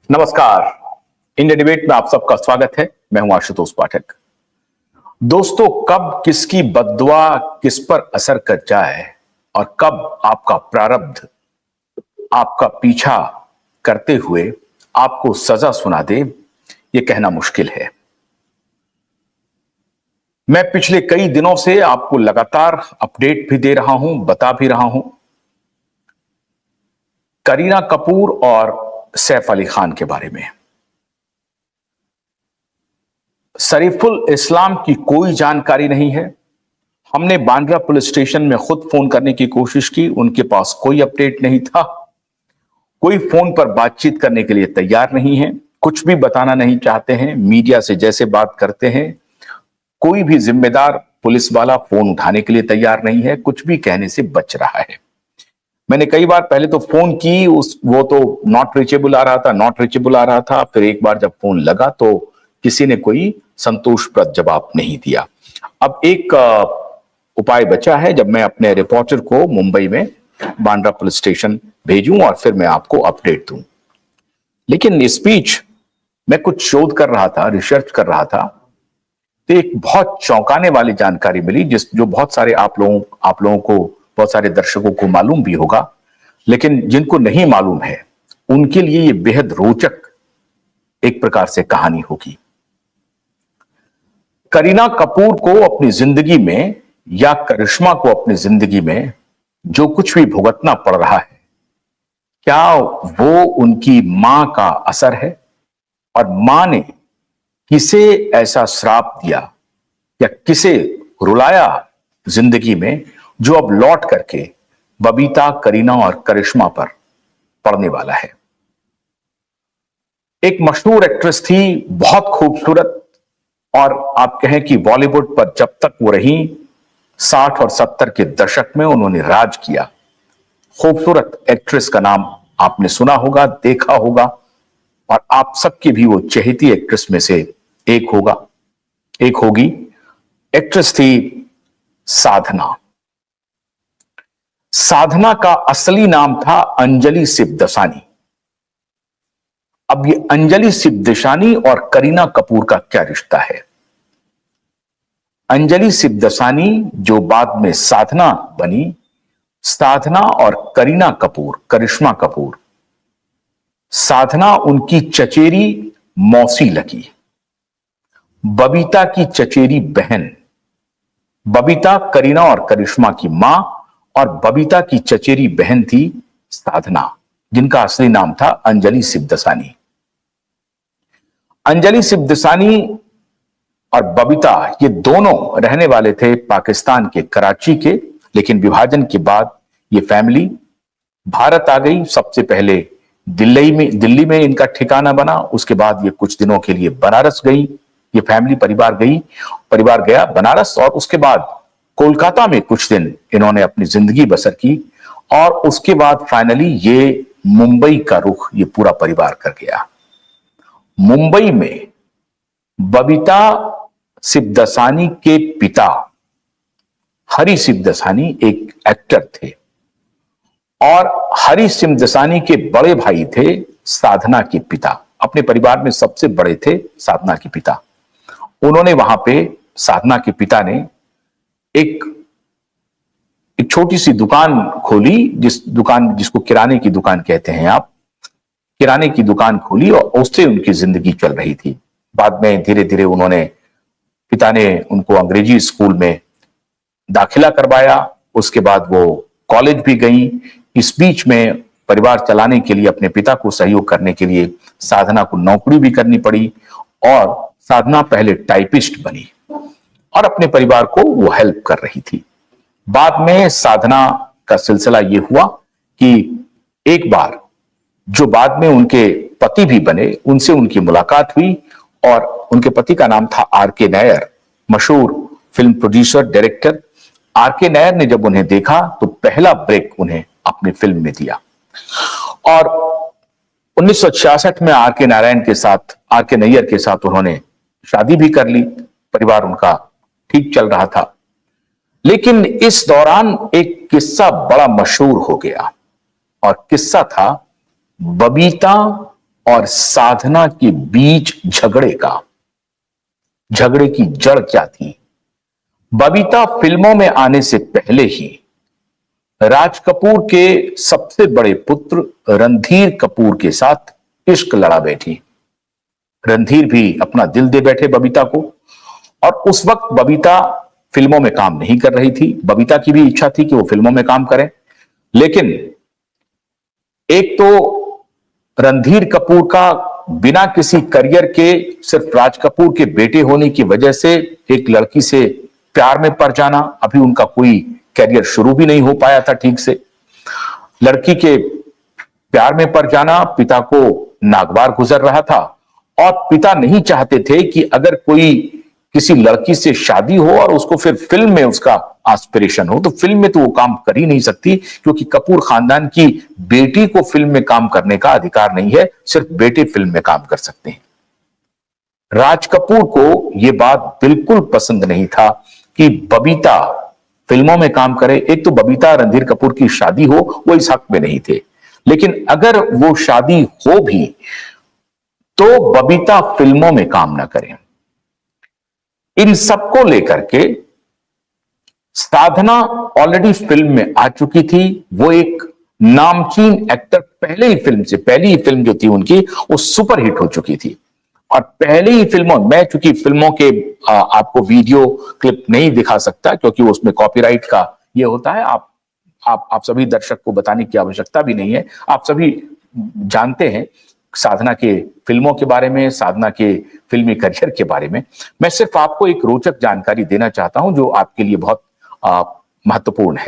नमस्कार। India debate में आप सबका स्वागत है। मैं हूं आशुतोष पाठक। दोस्तों, कब किसकी बद्दुआ किस पर असर कर जाए और कब आपका प्रारब्ध आपका पीछा करते हुए आपको सजा सुना दे, यह कहना मुश्किल है। मैं पिछले कई दिनों से आपको लगातार अपडेट भी दे रहा हूं, बता भी रहा हूं करीना कपूर और सैफ अली खान के बारे में। शरीफुल इस्लाम की कोई जानकारी नहीं है। हमने बांद्रा पुलिस स्टेशन में खुद फोन करने की कोशिश की, उनके पास कोई अपडेट नहीं था। कोई फोन पर बातचीत करने के लिए तैयार नहीं है, कुछ भी बताना नहीं चाहते हैं। मीडिया से जैसे बात करते हैं, कोई भी जिम्मेदार पुलिस वाला फोन उठाने के लिए तैयार नहीं है, कुछ भी कहने से बच रहा है। मैंने कई बार पहले तो फोन की, वो तो नॉट रीचेबल आ रहा था। फिर एक बार जब फोन लगा तो किसी ने कोई संतोषप्रद जवाब नहीं दिया। अब एक उपाय बचा है, जब मैं अपने रिपोर्टर को मुंबई में बांद्रा पुलिस स्टेशन भेजूं और फिर मैं आपको अपडेट दूं। लेकिन इस बीच मैं कुछ शोध कर रहा था, रिसर्च कर रहा था, तो एक बहुत चौंकाने वाली जानकारी मिली, जो बहुत सारे आप लोगों को, बहुत सारे दर्शकों को मालूम भी होगा, लेकिन जिनको नहीं मालूम है उनके लिए यह बेहद रोचक एक प्रकार से कहानी होगी। करीना कपूर को अपनी जिंदगी में या करिश्मा को अपनी जिंदगी में जो कुछ भी भुगतना पड़ रहा है, क्या वो उनकी मां का असर है? और मां ने किसे ऐसा श्राप दिया या किसे रुलाया जिंदगी में, जो अब लौट करके बबीता, करीना और करिश्मा पर पड़ने वाला है। एक मशहूर एक्ट्रेस थी, बहुत खूबसूरत, और आप कहें कि बॉलीवुड पर जब तक वो रही, 60 और 70 के दशक में उन्होंने राज किया। खूबसूरत एक्ट्रेस का नाम आपने सुना होगा, देखा होगा, और आप सबकी भी वो चहेती एक्ट्रेस में से एक होगी। एक्ट्रेस थी साधना। साधना का असली नाम था अंजलि शिवदसानी। अब ये अंजलि शिवदसानी और करीना कपूर का क्या रिश्ता है? अंजलि शिवदसानी जो बाद में साधना बनी, साधना और करीना कपूर, करिश्मा कपूर, साधना उनकी चचेरी मौसी लगी, बबीता की चचेरी बहन। बबीता करीना और करिश्मा की मां, और बबीता की चचेरी बहन थी साधना, जिनका असली नाम था अंजलि शिवदसानी। अंजलि शिवदसानी और बबीता ये दोनों रहने वाले थे पाकिस्तान के कराची के, लेकिन विभाजन के बाद ये फैमिली भारत आ गई। सबसे पहले दिल्ली में इनका ठिकाना बना, उसके बाद ये कुछ दिनों के लिए बनारस गई। ये फैमिली परिवार गया बनारस, और उसके बाद कोलकाता में कुछ दिन इन्होंने अपनी जिंदगी बसर की, और उसके बाद फाइनली ये मुंबई का रुख ये पूरा परिवार कर गया। मुंबई में बबीता शिवदसानी के पिता हरी शिवदसानी एक एक्टर थे, और हरी शिवदसानी के बड़े भाई थे साधना के पिता। अपने परिवार में सबसे बड़े थे साधना के पिता। उन्होंने वहां पे, साधना के पिता ने एक छोटी सी दुकान खोली, जिसको किराने की दुकान कहते हैं आप, किराने की दुकान खोली, और उससे उनकी जिंदगी चल रही थी। बाद में धीरे धीरे पिता ने उनको अंग्रेजी स्कूल में दाखिला करवाया। उसके बाद वो कॉलेज भी गई। इस बीच में परिवार चलाने के लिए, अपने पिता को सहयोग करने के लिए साधना को नौकरी भी करनी पड़ी, और साधना पहले टाइपिस्ट बनी और अपने परिवार को वो हेल्प कर रही थी। बाद में साधना का सिलसिला ये हुआ कि एक बार जो बाद में उनके पति भी बने, उनसे उनकी मुलाकात हुई, और उनके पति का नाम था आर.के. नायर, मशहूर film producer, director. R K. Nair ने जब उन्हें देखा तो पहला ब्रेक उन्हें अपनी फिल्म में दिया, और 1966 में आर.के. नैयर के साथ उन्होंने शादी भी कर ली। परिवार उनका ठीक चल रहा था। लेकिन इस दौरान एक किस्सा बड़ा मशहूर हो गया, और किस्सा था बबीता और साधना के बीच झगड़े की जड़ क्या थी? बबीता फिल्मों में आने से पहले ही राज कपूर के सबसे बड़े पुत्र रणधीर कपूर के साथ इश्क लड़ा बैठी। रणधीर भी अपना दिल दे बैठे बबीता को, और उस वक्त बबीता फिल्मों में काम नहीं कर रही थी। बबीता की भी इच्छा थी कि वो फिल्मों में काम करें, लेकिन एक तो रणधीर कपूर का बिना किसी करियर के सिर्फ राज कपूर के बेटे होने की वजह से एक लड़की से प्यार में पड़ जाना, अभी उनका कोई करियर शुरू भी नहीं हो पाया था ठीक से। लड़की के प्यार में पड़ जाना पिता को नागवार गुजर रहा था, और पिता नहीं चाहते थे कि अगर कोई किसी लड़की से शादी हो और उसको फिर फिल्म में उसका एस्पिरेशन हो, तो फिल्म में तो वो काम कर ही नहीं सकती, क्योंकि कपूर खानदान की बेटी को फिल्म में काम करने का अधिकार नहीं है, सिर्फ बेटे फिल्म में काम कर सकते हैं। राज कपूर को यह बात बिल्कुल पसंद नहीं था कि बबीता फिल्मों में काम करे। एक तो बबीता रणधीर कपूर की शादी हो, वो इस हक में नहीं थे, लेकिन अगर वो शादी हो भी तो बबीता फिल्मों में काम ना करें। इन सबको लेकर के साधना ऑलरेडी फिल्म में आ चुकी थी। वो एक नामचीन एक्टर, पहली ही फिल्म जो थी उनकी वो सुपरहिट हो चुकी थी, और पहले ही फिल्मों मैं चूंकि फिल्मों के आपको वीडियो क्लिप नहीं दिखा सकता क्योंकि उसमें कॉपीराइट का ये होता है। आप सभी दर्शक को बताने की आवश्यकता भी नहीं है, आप सभी जानते हैं साधना के फिल्मों के बारे में, साधना के फिल्मी करियर के बारे में। मैं सिर्फ आपको एक रोचक जानकारी देना चाहता हूं जो आपके लिए बहुत महत्वपूर्ण है।